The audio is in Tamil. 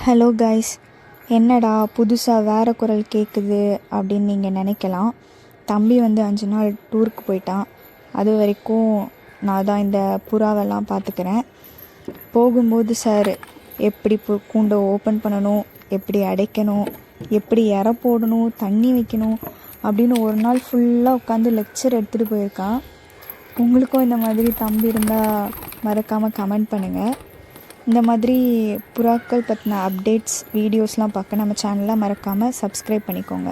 ஹலோ கைஸ், என்னடா புதுசாக வேறு குரல் கேட்குது அப்படின்னு நீங்கள் நினைக்கலாம். தம்பி 5 நாள் டூருக்கு போயிட்டான். அது வரைக்கும் நான் தான் இந்த புறாவெல்லாம் பார்த்துக்கிறேன். போகும்போது சார் எப்படி கூண்டை ஓப்பன் பண்ணணும், எப்படி அடைக்கணும், எப்படி இற போடணும், தண்ணி வைக்கணும் அப்படின்னு ஒரு நாள் ஃபுல்லாக உட்காந்து லெக்சர் எடுத்துகிட்டு போயிருக்கான். உங்களுக்கும் இந்த மாதிரி தம்பி இருந்தால் மறக்காமல் கமெண்ட் பண்ணுங்கள். இந்த மாதிரி புறாக்கள் பற்றின அப்டேட்ஸ் வீடியோஸ்லாம் பார்க்க நம்ம சேனலை மறக்காமல் சப்ஸ்கிரைப் பண்ணிக்கோங்க.